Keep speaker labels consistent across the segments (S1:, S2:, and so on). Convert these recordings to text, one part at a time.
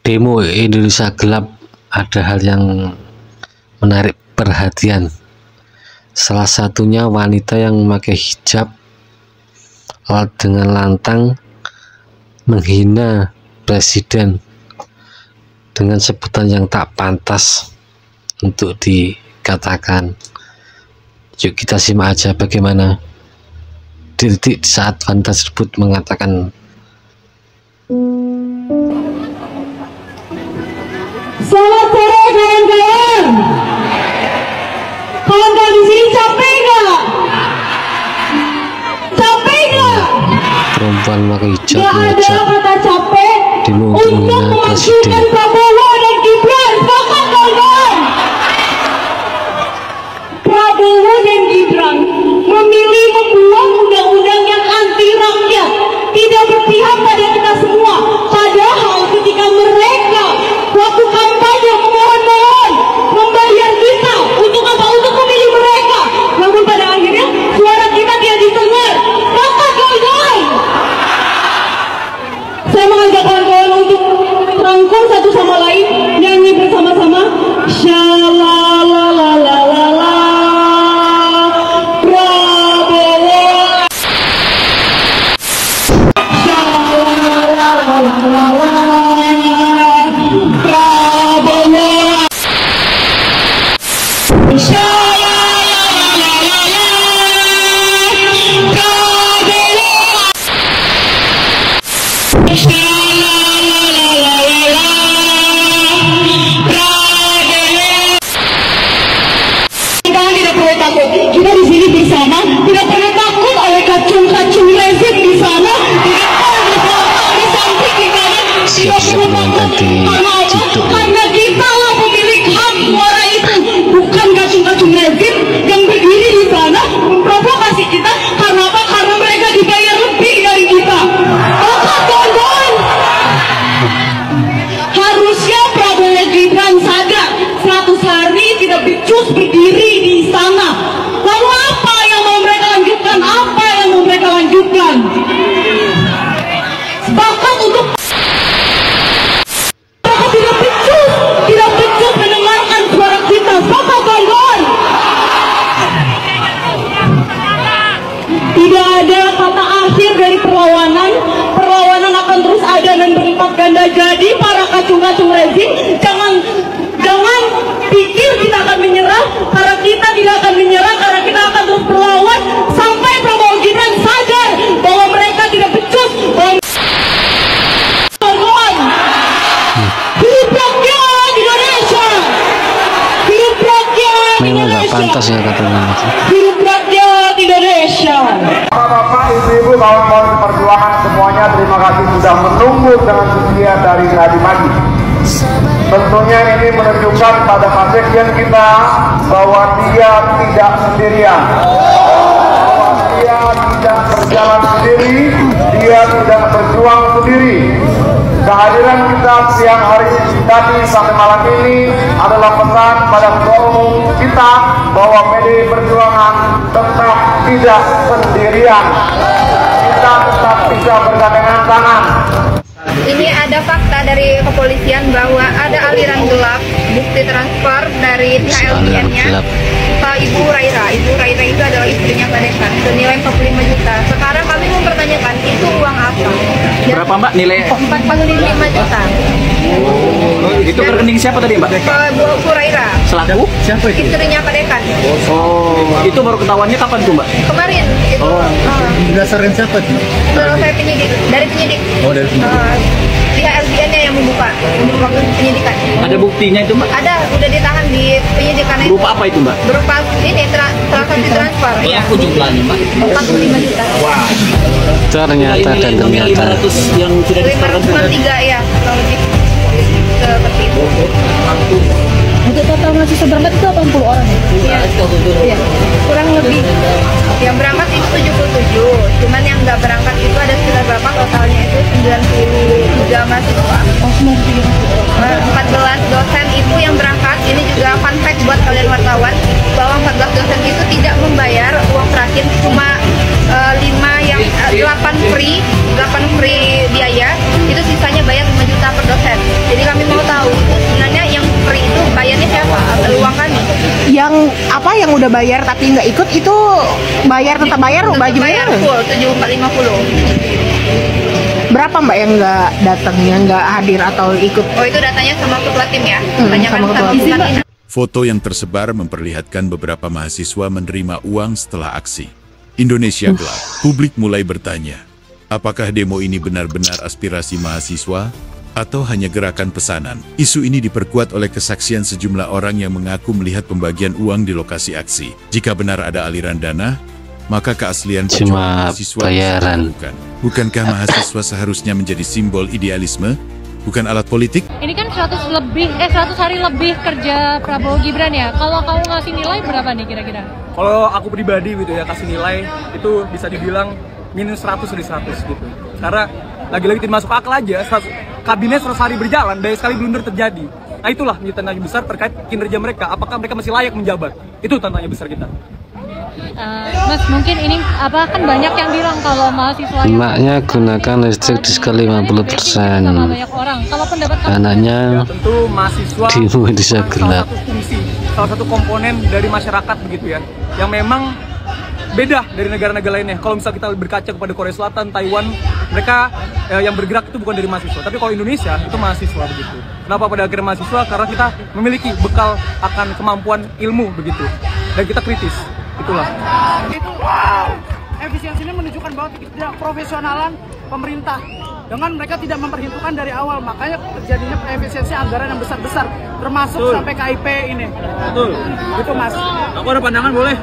S1: demo Indonesia Gelap ada hal yang menarik perhatian. Salah satunya wanita yang memakai hijab dengan lantang menghina presiden dengan sebutan yang tak pantas untuk dikatakan. Yuk kita simak aja bagaimana detik saat wanita tersebut mengatakan.
S2: Selamat sore kawan-kawan. Kawan-kawan di sini capek nggak? Capek nggak?
S1: Perempuan pakai hijab
S2: Nggak ada kata capek
S1: demo untuk menghina presiden.
S2: Prabowo dan Gibran. Sepakat kawan-kawan? Prabowo dan Gibran memilih membuat undang-undang yang anti rakyat, tidak berpihak pada kita semua. Padahal ketika mereka waktu kampanye memohon-mohon membayar kita untuk apa? Untuk memilih mereka. Namun pada akhirnya suara kita tidak didengar. Maka kawan-kawan, saya mengajak kawan-kawan untuk rangkul satu sama lain, nyanyi bersama-sama. Shalalalalala Prabowo. Kita di sini bersama, tidak pernah takut oleh kacung-kacung rezim di sana, tidak pernah di samping kita, tidak pernah takut karena kita lah pemilik hak suara itu, bukan kacung-kacung rezim yang berdiri di sana memprovokasi kita. Karena apa? Karena mereka dibayar lebih dari kita. Maka kawan-kawan, harusnya Prabowo Gibran sadar 100 hari tidak becus berdiri di sana. Lalu apa yang mau mereka lanjutkan? Apa yang mau mereka lanjutkan? Bahkan untuk mereka tidak becus mendengarkan suara kita. Maka kawan-kawan, tidak ada kata akhir dari perlawanan. Perlawanan akan terus ada dan berlipat ganda. Jadi para kacung-kacung rezim, jangan pikir kita akan menyerah, karena kita tidak akan menyerah, karena kita akan terus berlawan sampai Prabowo Gibran sadar bahwa mereka tidak becus. Hidup rakyat Indonesia, hidup rakyat
S1: Memang nggak
S2: Indonesia,
S1: pantas ya katanya.
S2: hidup rakyat Indonesia.
S3: Bapak, ibu-ibu, kawan-kawan perjuangan semuanya, terima kasih sudah menunggu dengan setia dari tadi pagi. Tentunya ini menunjukkan pada pasien kita bahwa dia tidak sendirian, bahwa dia tidak berjalan sendiri, dia tidak berjuang sendiri. Kehadiran kita siang hari tadi sampai malam ini adalah pesan pada ketua umum kita bahwa PDI Perjuangan tetap tidak sendirian. Kita tetap bisa bergandengan tangan.
S4: Ini ada fakta dari kepolisian bahwa ada aliran gelap bukti transfer dari pihak LPN-nya Pak Ibu Raira. Ibu Raira itu adalah istrinya Pak Dekan senilai 45 juta. Sekarang kami mempertanyakan itu uang apa?
S5: Berapa Mbak nilai?
S4: 45 juta.
S5: Itu ke rekening siapa tadi Mbak?
S4: Bu Raira.
S5: Selaku? Siapa itu?
S4: Istrinya Pak Dekan.
S5: Oh, itu baru ketahuannya kapan tuh Mbak?
S4: Kemarin itu.
S5: Berdasarkan siapa tuh?
S4: Saya penyidik, dari penyidik.
S5: Oh, dari penyidik.
S4: Pihak LPN-nya yang membuka untuk waktu penyidikan.
S5: Ada buktinya itu Mbak?
S4: Ada, udah ditahan di penyidikan itu.
S5: Berupa apa itu Mbak?
S4: Berupa ini transaksi transfer. Ya.
S5: Jumlahnya Mbak?
S4: 45 juta.
S5: Wah.
S1: Ternyata dan ternyata
S5: 500 yang sudah disetorkan.
S4: 563 ya, kalau lebih seperti itu.
S6: Untuk total mahasiswa berangkat itu 80 orang ya?
S4: Iya, kurang lebih. Yang berangkat itu 77, cuman yang nggak berangkat itu ada sekitar berapa, totalnya itu 93 mahasiswa. 14 dosen itu yang berangkat. Ini juga fun fact buat kalian wartawan, bahwa 14 dosen itu tidak membayar uang terakhir, cuma 8 free biaya, itu sisanya bayar 5 juta per dosen. Jadi
S6: udah bayar tapi nggak ikut itu bayar tetap bayar baju
S4: bayar full 7450.
S6: Berapa Mbak yang nggak datang, yang nggak hadir atau ikut?
S4: Oh itu datanya sama ketua tim ya? Banyak
S6: sama
S4: kan
S6: ketua tim.
S4: bukan.
S7: Foto yang tersebar memperlihatkan beberapa mahasiswa menerima uang setelah aksi. Indonesia gelap. Publik mulai bertanya, apakah demo ini benar-benar aspirasi mahasiswa atau hanya gerakan pesanan? Isu ini diperkuat oleh kesaksian sejumlah orang yang mengaku melihat pembagian uang di lokasi aksi. Jika benar ada aliran dana, maka keaslian
S1: Cuma
S7: mahasiswa
S1: bayaran.
S7: Bukankah mahasiswa seharusnya menjadi simbol idealisme, bukan alat politik?
S8: Ini kan 100 hari lebih kerja Prabowo Gibran ya. Kalau kamu ngasih nilai berapa nih kira-kira?
S9: Kalau aku pribadi gitu ya, kasih nilai itu bisa dibilang minus 100 dari 100 gitu. Karena lagi-lagi tidak masuk akal aja, kabinet 100 hari berjalan, banyak sekali blunder terjadi. Nah itulah tanya besar terkait kinerja mereka, apakah mereka masih layak menjabat? Itu tanya besar kita.
S8: Mas, mungkin ini kan banyak yang bilang kalau mahasiswa
S1: Maknya gunakan listrik diskon 50%.
S8: banyak orang. Kalau pendapat
S1: Anaknya
S9: Tentu mahasiswa
S1: di Indonesia
S9: salah
S1: gelap.
S9: satu fungsi, salah satu komponen dari masyarakat begitu ya, yang memang beda dari negara-negara lainnya. Kalau misal kita berkaca kepada Korea Selatan, Taiwan, mereka yang bergerak itu bukan dari mahasiswa. Tapi kalau Indonesia itu mahasiswa begitu. Kenapa pada akhirnya mahasiswa? Karena kita memiliki bekal akan kemampuan ilmu begitu, dan kita kritis. Itulah.
S10: Itu efisiensi ini menunjukkan bahwa tidak profesionalan pemerintah dengan mereka tidak memperhitungkan dari awal, makanya terjadinya efisiensi anggaran yang besar-besar termasuk sampai KIP ini.
S9: Betul.
S10: Itu Mas.
S9: Aku ada pandangan boleh?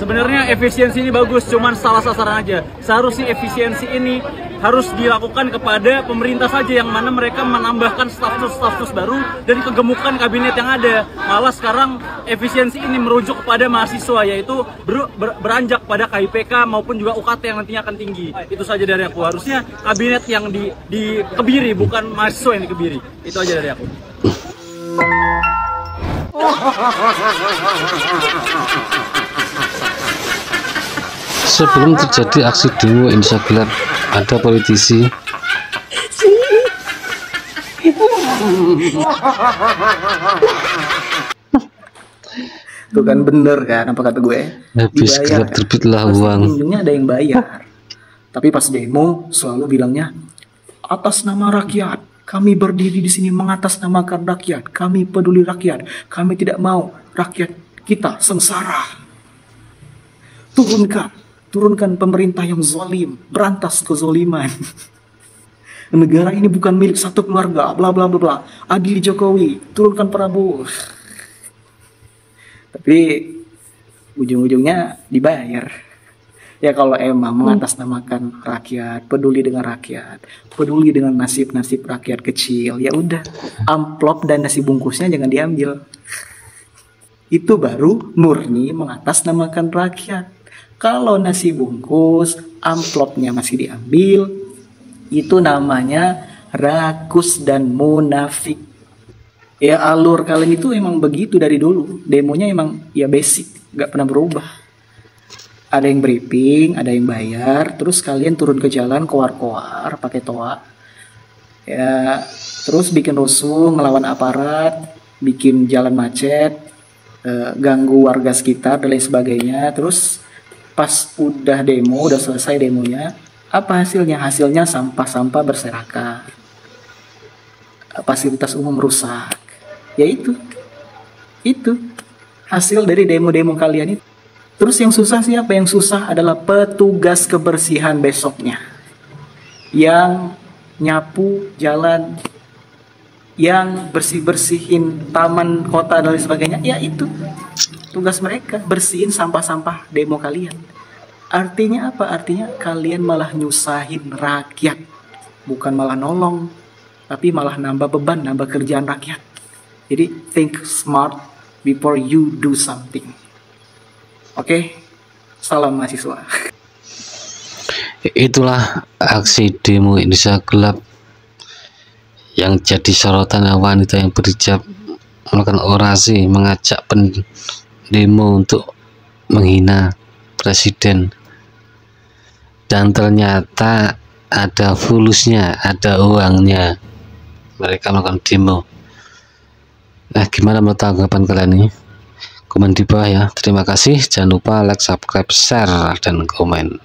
S9: Sebenarnya efisiensi ini bagus, cuman salah sasaran aja. Seharusnya efisiensi ini harus dilakukan kepada pemerintah saja, yang mana mereka menambahkan staf-staf baru dan kegemukan kabinet yang ada. Malah sekarang efisiensi ini merujuk kepada mahasiswa, yaitu beranjak pada KIPK maupun juga UKT yang nantinya akan tinggi. Itu saja dari aku. Harusnya kabinet yang dikebiri, bukan mahasiswa yang dikebiri. Itu aja dari aku.
S1: Sebelum terjadi aksi demo Indonesia gelap, ada politisi
S5: Itu kan bener kan apa kata gue?
S1: habis gelap terbitlah
S5: Pasti
S1: uang.
S5: ujungnya ada yang bayar. Tapi pas demo selalu bilangnya atas nama rakyat. Kami berdiri di sini mengatasnamakan rakyat. Kami peduli rakyat. Kami tidak mau rakyat kita sengsara. Turunkan pemerintah yang zalim, berantas kezaliman. Negara ini bukan milik satu keluarga, bla bla bla bla. Adili Jokowi, turunkan Prabowo. Tapi ujung-ujungnya dibayar. Ya kalau emang mengatasnamakan rakyat, peduli dengan rakyat, peduli dengan nasib-nasib rakyat kecil, ya udah, amplop dan nasi bungkusnya jangan diambil. Itu baru murni mengatasnamakan rakyat. Kalau nasi bungkus, amplopnya masih diambil, itu namanya rakus dan munafik. Ya alur kalian itu emang begitu dari dulu. Demonya emang ya basic, gak pernah berubah. Ada yang briefing, ada yang bayar, terus kalian turun ke jalan koar-koar pakai toa. Ya, terus bikin rusuh, ngelawan aparat, bikin jalan macet, ganggu warga sekitar dan lain sebagainya. Terus pas udah demo, udah selesai demonya, apa hasilnya? Hasilnya sampah-sampah berserakan, fasilitas umum rusak. Ya itu hasil dari demo-demo kalian itu. Terus yang susah siapa? Yang susah adalah petugas kebersihan besoknya, yang nyapu jalan, yang bersih-bersihin taman kota dan lain sebagainya. Ya itu tugas mereka, bersihin sampah-sampah demo kalian. Artinya apa? Artinya kalian malah nyusahin rakyat, bukan malah nolong, tapi malah nambah beban, nambah kerjaan rakyat. Jadi think smart before you do something. Oke, salam mahasiswa.
S1: Itulah aksi demo Indonesia gelap yang jadi sorotan wanita yang berhijab melakukan orasi mengajak pendemo untuk menghina presiden, dan ternyata ada fulusnya, ada uangnya mereka melakukan demo. Nah, gimana menurut tanggapan kalian ini? komen di bawah ya. Terima kasih, jangan lupa like, subscribe, share, dan komen.